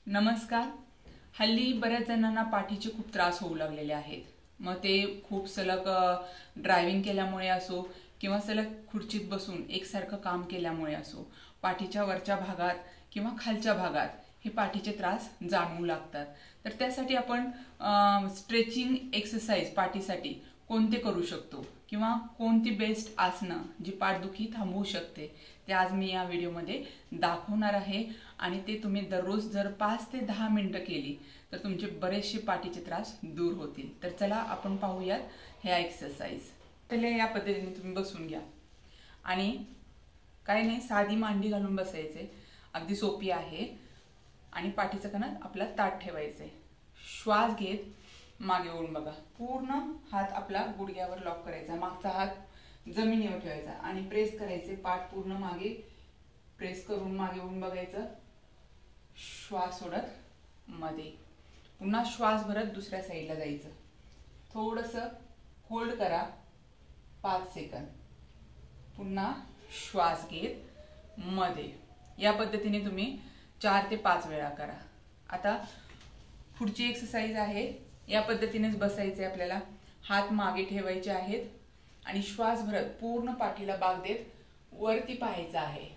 नमस्कार। हल्ली बऱ्याच जणांना पाठीचे खूप त्रास होऊ लागलेले आहेत। मग ते खूप सलग ड्रायव्हिंग केल्यामुळे असो किंवा सलग खुर्चीत बसून एकसारखं काम केल्यामुळे असो, पाठीच्या वरच्या भागात किंवा खालच्या भागात हे पाठीचे त्रास जाणवू लागतात। तर त्यासाठी आपण स्ट्रेचिंग एक्सरसाइज पाठीसाठी कोणते करू शकतो किंवा कोणती बेस्ट आसनं जी पाठदुखी थांबवू शकते ते आज मी या व्हिडिओमध्ये दाखवणार आहे। आणि ते तुम्ही दररोज जर 5 ते 10 मिनिटं केली तर तुमचे बरेचसे पाठीचे त्रास दूर होतील। तर चला आपण पाहूयात ह्या एक्सरसाइज। पहिले या पद्धतीने तुम्ही बसून घ्या आणि काही नाही, साधी मांडी घालून बसायचे, अगदी सोपी आहे। आणि पाठीचं कणत आपला ताठ ठेवायचे, श्वास घेत मागे वळून बघा, पूर्ण हात आपला गुडघ्यावर लॉक करायचा, मागचा हात जमिनीवर ठेवायचा आणि प्रेस करायचे, पाठ पूर्ण मागे प्रेस करून मागे वळून बघायचं, श्वास सोडत मध्ये, पुन्हा श्वास भरत दुसऱ्या साईडला जायचं, थोडंसं होल्ड करा 5 सेकंद, पुन्हा श्वास घेत मध्ये। या पद्धतीने तुम्ही 4 ते 5 वेळा करा। आता पुढची एक्सरसाइज आहे, या पद्धतीनेच बसायचे आपल्याला, हात मागे ठेवायचे आहेत आणि श्वास भरत पूर्ण पाठीला बाग देत वरती पाहायचं आहे।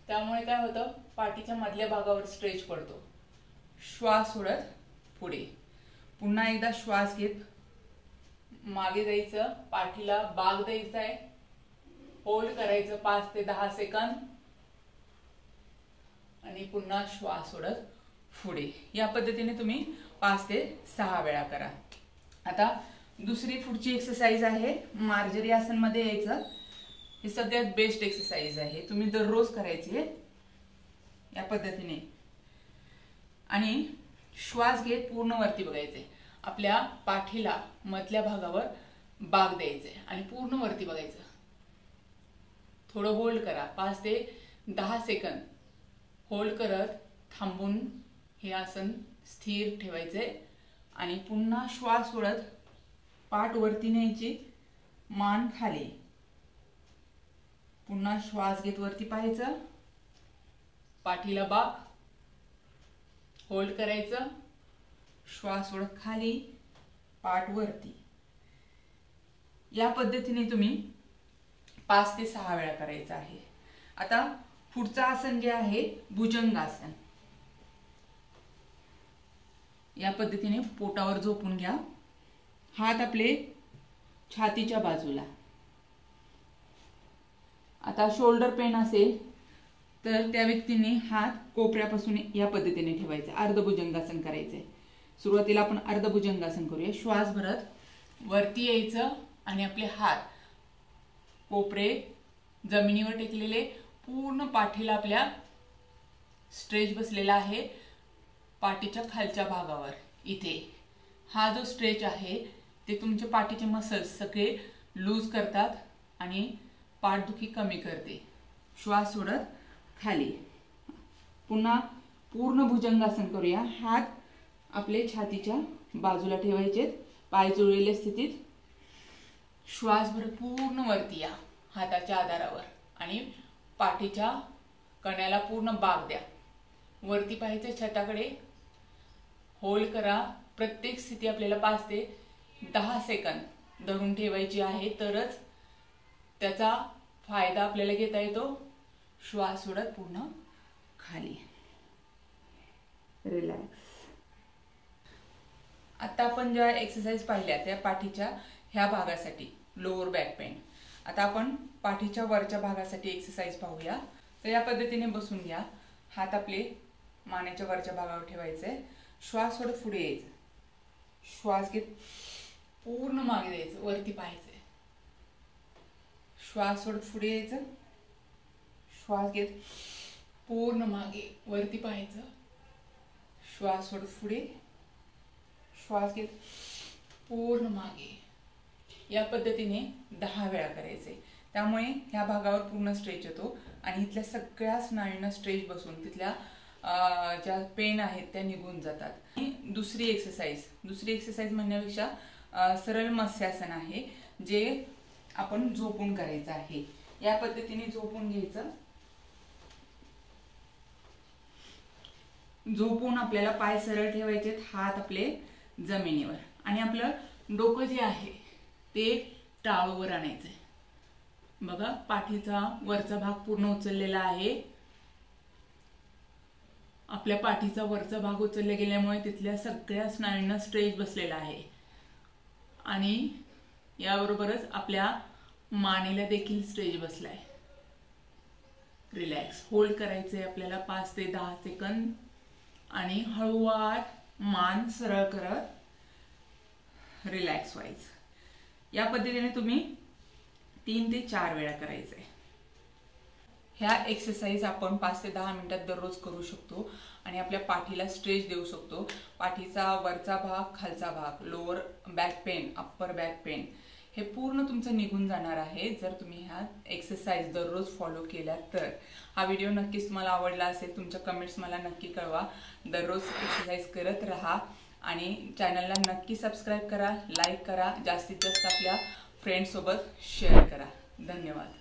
त्यामुळे काय होतं, पाठीच्या मधल्या भागावर स्ट्रेच पडतो। श्वास सोडत पुढे, पुन्हा एकदा श्वास घेत मागे जायचं, पाठीला बाग द्यायचा आहे, होल्ड करायचं 5 ते 10 सेकंद आणि पुन्हा श्वास सोडत पुढे। या पद्धतीने तुम्ही 5 ते 6 वेळा करा। आता दुसरी पुढची एक्सरसाइज आहे, मार्जरी आसन मध्ये यायचं। ही सगळ्यात बेस्ट एक्सरसाइज आहे, तुम्ही दररोज करायची आहे या पद्धतीने। आणि श्वास घेत पूर्ण वरती बघायचे, आपल्या पाठीला मधल्या भागावर बाग द्यायचे आणि पूर्ण वरती बघायचं, थोडं होल्ड करा 5 ते 10 सेकंद, होल्ड करत थांबून हे आसन स्थिर ठेवायचे आणि पुन्हा श्वास सोडत पाठ वरती न्यायची, मान खाली, पुन्हा श्वास घेत वरती पाहायचं, पाठीला बाग, होल्ड करायचं, श्वास सोडत खाली, पाठ वरती। या पद्धतीने तुम्ही 5 ते 6 वेळा करायचं आहे। आता पुढचं आसन जे आहे भुजंगासन। या पद्धतीने पोटावर झोपून घ्या, हात आपले छातीच्या बाजूला। आता शोल्डर पेन असेल तर त्या व्यक्तीने हात कोपऱ्यापासून या पद्धतीने ठेवायचे, अर्धभुजंगासन करायचे। सुरुवातीला आपण अर्धभुजंगासन करूया, श्वास भरत वरती यायचं आणि आपले हात कोपरे जमिनीवर टेकलेले, पूर्ण पाठीला आपल्या स्ट्रेच बसलेला आहे, पाठीच्या खालच्या भागावर इथे। हा जो स्ट्रेच आहे ते तुमचे पाठीचे मसल्स सगळे लूज करतात आणि पाठदुखी कमी करते। श्वास सोडत खाली, पुन्हा पूर्ण भुजंगासन करूया, हात आपले छातीच्या बाजूला ठेवायचे, पाय जुळलेल्या स्थितीत, श्वास भरत पूर्ण वरती या हाताच्या आधारावर आणि पाठीच्या कण्याला पूर्ण बाग द्या, वरती पाहायचं छताकडे, होल्ड करा। प्रत्येक स्थिती आपल्याला 5 ते 10 सेकंद धरून ठेवायची आहे, तरच त्याचा फायदा आपल्याला घेता येतो। श्वास सोडत पूर्ण खाली, रिलॅक्स। आता आपण ज्या एक्सरसाइज पाहिल्या त्या पाठीच्या ह्या भागासाठी, लोअर बॅक पेन। आता आपण पाठीच्या वरच्या भागासाठी एक्सरसाइज पाहूया। तर या पद्धतीने बसून घ्या, हात आपले मानेच्या वरच्या भागावर ठेवायचे, श्वास सोडत पुढे यायचं, श्वास घेत पूर्ण मागे द्यायचं, वरती पाहायचं, श्वास सोडत पुढे यायचं, श्वास घेत पूर्ण मागे वरती पाहायचं, श्वास सोडत पुढे, श्वास घेत पूर्ण मागे। या पद्धतीने 10 वेळा करायचे। त्यामुळे ह्या भागावर पूर्ण स्ट्रेच येतो आणि इथल्या सगळ्या स्नायूंना स्ट्रेच बसून तिथल्या ज्या पेन आहेत त्या निघून जातात। दुसरी एक्सरसाइज म्हणण्यापेक्षा सरळ मत्स्यासन आहे, जे आपण झोपून करायचं आहे। या पद्धतीने झोपून घ्यायचं, झोपून आपल्याला पाय सरळ ठेवायचे, हात आपले जमिनीवर, आणि आपलं डोकं जे आहे ते टाळूवर आणायचंय. बघा, पाठीचा वरचा भाग पूर्ण उचललेला आहे. आपल्या पाठीचा वरचा भाग उचलला गेल्यामुळे तिथल्या सगळ्या स्नायूंना स्ट्रेच बसलेला आहे, आणि याबरोबरच आपल्या मानेला देखील स्ट्रेच बसलाय. रिलॅक्स होल्ड करायचंय आपल्याला 5 ते 10 सेकंद, आणि हळूवार मान सरळ करत रिलॅक्स व्हायचं. या पद्धतीने तुम्ही 3 ते 4 वेळा करायचंय. ह्या एक्सरसाइज आपण 5 ते 10 मिनिटात दररोज करू शकतो, आणि आपल्या पाठीला स्ट्रेच देऊ शकतो. पाठीचा वरचा भाग, खालचा भाग, lower back pain, upper back pain हे पूर्ण तुमचं निघून जाणार आहे जर तुम्ही ह्या एक्सरसाइज दररोज फॉलो केल्या तर. हा व्हिडिओ नक्कीच तुम्हाला आवडला असेल. तुमच्या कमेंट्स मला नक्की कळवा. दररोज एक्सरसाइज करत राहा, आणि चॅनलला नक्की सबस्क्राईब करा, लाईक करा, जास्तीत जास्त आपल्या फ्रेंड्ससोबत शेअर करा. धन्यवाद.